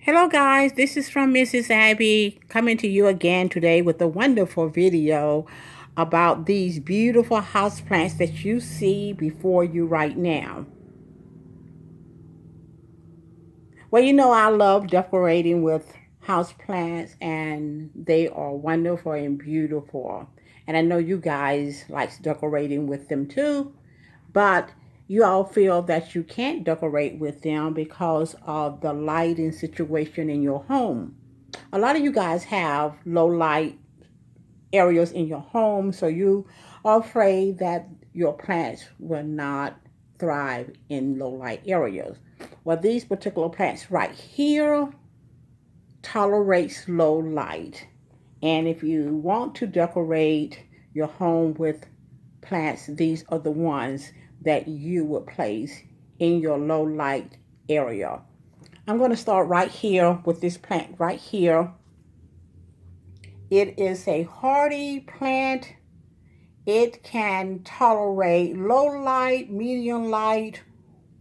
Hello guys, this is from Mrs. Abby coming to you again today with a wonderful video about these beautiful houseplants that you see before you right now. Well, you know I love decorating with houseplants and they are wonderful and beautiful. And I know you guys like decorating with them too, but you all feel that you can't decorate with them because of the lighting situation in your home. A lot of you guys have low light areas in your home, so you are afraid that your plants will not thrive in low light areas. Well, these particular plants right here tolerates low light. And if you want to decorate your home with plants, these are the ones that you would place in your low light area. I'm going to start right here with this plant right here. It is a hardy plant. It can tolerate low light, medium light,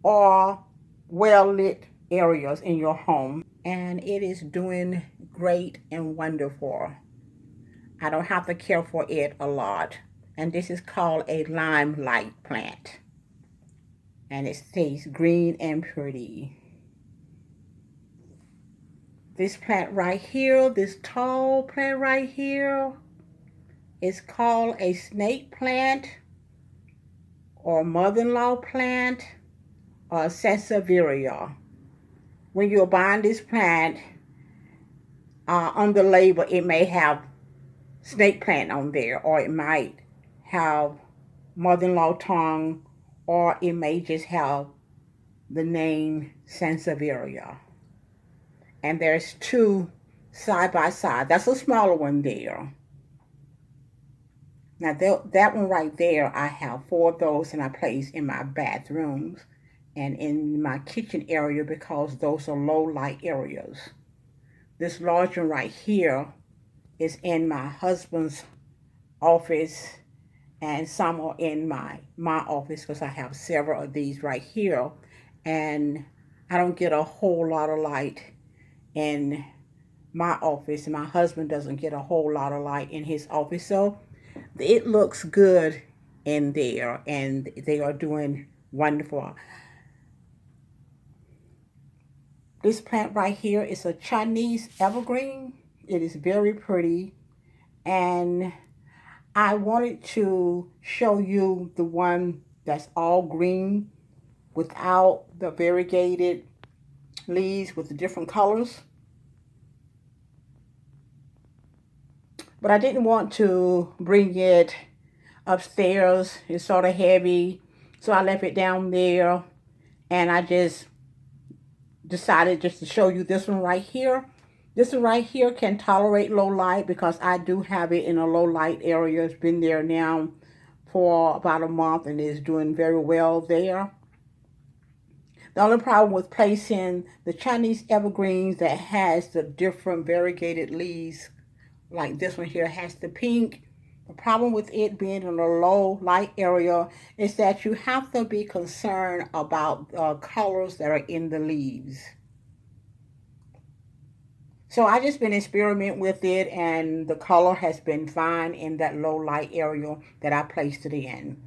or well lit areas in your home. And it is doing great and wonderful. I don't have to care for it a lot. And this is called a limelight plant. And it stays green and pretty. This plant right here, this tall plant right here, is called a snake plant or mother-in-law plant or sansevieria. When you're buying this plant, on the label it may have snake plant on there, or it might have mother-in-law tongue, or it may just have the name sansevieria. And there's two side by side. That's a smaller one there. Now that one right there, I have 4 of those, and I place in my bathrooms and in my kitchen area because those are low light areas. This large one right here is in my husband's office, and some are in my office because I have several of these right here, and I don't get a whole lot of light in my office, and my husband doesn't get a whole lot of light in his office, so it looks good in there, and they are doing wonderful. This plant right here is a Chinese evergreen. It is very pretty, and I wanted to show you the one that's all green without the variegated leaves with the different colors. But I didn't want to bring it upstairs. It's sort of heavy, so I left it down there, and I just decided just to show you this one right here. This one right here can tolerate low light because I do have it in a low light area. It's been there now for about a month and is doing very well there. The only problem with placing the Chinese evergreens that has the different variegated leaves, like this one here has the pink. The problem with it being in a low light area is that you have to be concerned about colors that are in the leaves. So I just been experimenting with it, and the color has been fine in that low light area that I placed it in.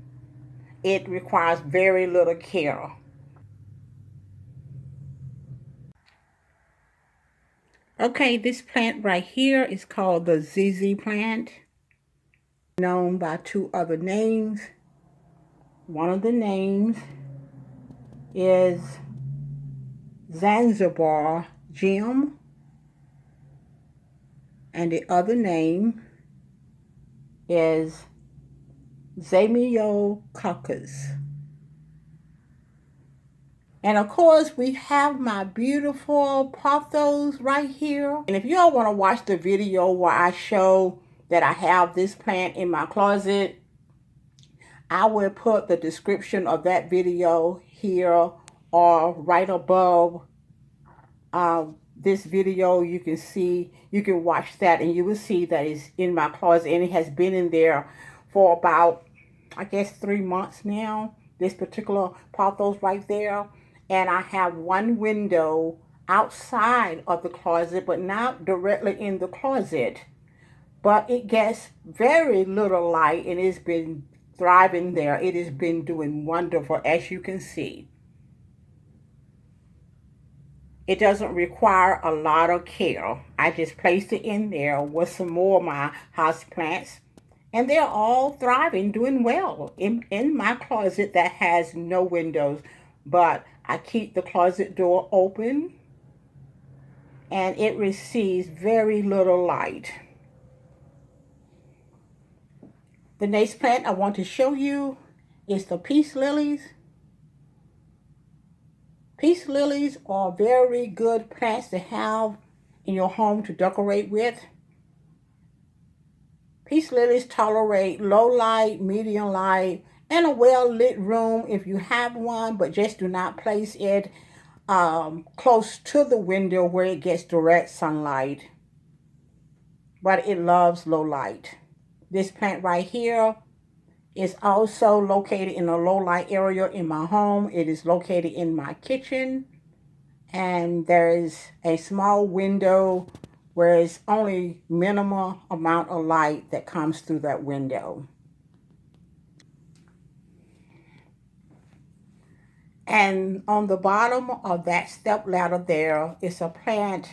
It requires very little care. Okay, this plant right here is called the ZZ plant, known by 2 other names. One of the names is Zanzibar Gem, and the other name is Zamiococcus. And of course, we have my beautiful pothos right here. And if you all want to watch the video where I show that I have this plant in my closet, I will put the description of that video here or right above this video. You can see, you can watch that, and you will see that it's in my closet, and it has been in there for about, I guess, 3 months now. This particular pothos right there. And I have one window outside of the closet, but not directly in the closet. But it gets very little light and it's been thriving there. It has been doing wonderful, as you can see. It doesn't require a lot of care. I just placed it in there with some more of my house plants, and they're all thriving, doing well in my closet that has no windows. But I keep the closet door open and it receives very little light. The next plant I want to show you is the peace lilies. Peace lilies are very good plants to have in your home to decorate with. Peace lilies tolerate low light, medium light, and a well-lit room if you have one, but just do not place it close to the window where it gets direct sunlight. But it loves low light. This plant right here is also located in a low light area in my home. It is located in my kitchen, and there is a small window where it's only minimal amount of light that comes through that window. And on the bottom of that step ladder there is a plant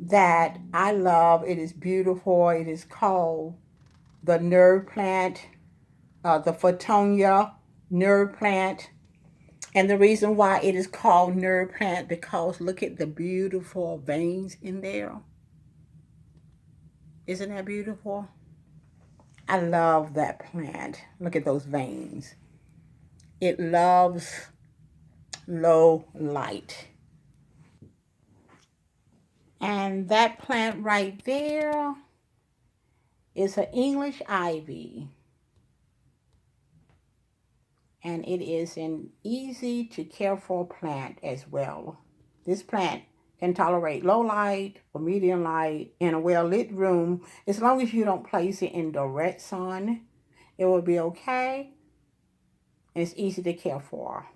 that I love. It is beautiful. It is called the nerve plant, the Photonia nerve plant. And the reason why it is called nerve plant, because look at the beautiful veins in there. Isn't that beautiful? I love that plant. Look at those veins. It loves low light. And that plant right there is an English ivy. And it is an easy to care for plant as well. This plant can tolerate low light or medium light in a well-lit room. As long as you don't place it in direct sun, it will be okay. And it's easy to care for.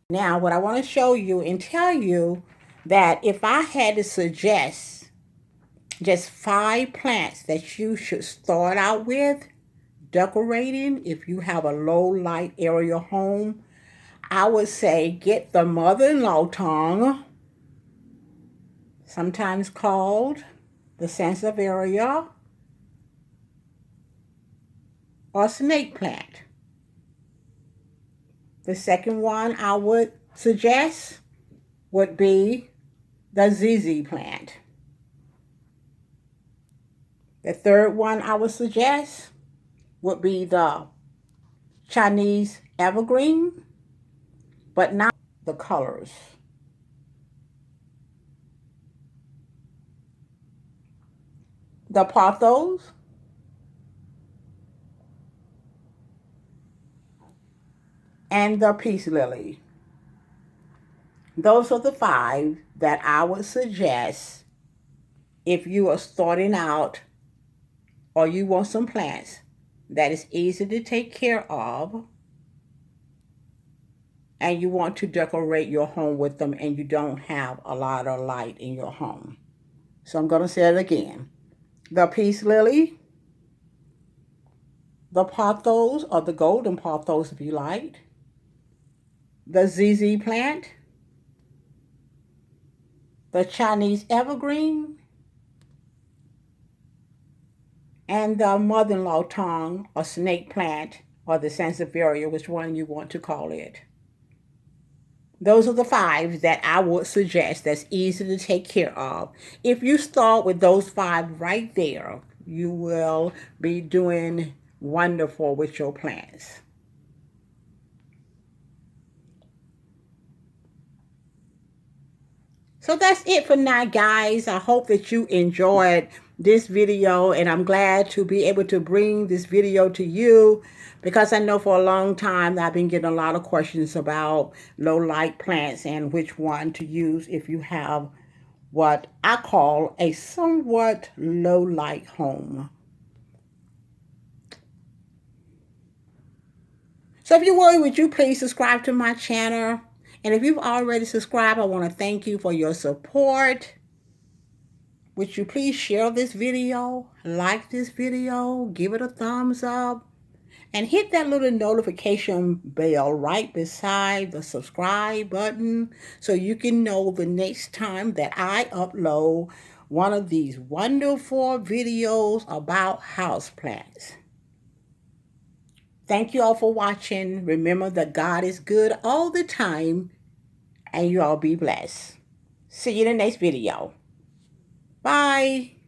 Now, what I want to show you and tell you that if I had to suggest just 5 plants that you should start out with decorating if you have a low light area home, I would say get the mother-in-law tongue, sometimes called the sansevieria or snake plant. The second one I would suggest would be the ZZ plant. The third one I would suggest would be the Chinese evergreen, but not the colors. The pothos, and the peace lily. Those are the 5 that I would suggest if you are starting out or you want some plants that is easy to take care of and you want to decorate your home with them and you don't have a lot of light in your home. So I'm going to say it again. The peace lily, the pothos or the golden pothos if you like, the ZZ plant, the Chinese evergreen, and the mother-in-law tongue or snake plant or the sansevieria, which one you want to call it. Those are the 5 that I would suggest that's easy to take care of. If you start with those 5 right there, you will be doing wonderful with your plants. So that's it for now, guys. I hope that you enjoyed this video, and I'm glad to be able to bring this video to you because I know for a long time I've been getting a lot of questions about low light plants and which one to use if you have what I call a somewhat low light home. So if you would you please subscribe to my channel? And if you've already subscribed, I want to thank you for your support. Would you please share this video, like this video, give it a thumbs up, and hit that little notification bell right beside the subscribe button so you can know the next time that I upload one of these wonderful videos about houseplants. Thank you all for watching. Remember that God is good all the time, and you all be blessed. See you in the next video. Bye.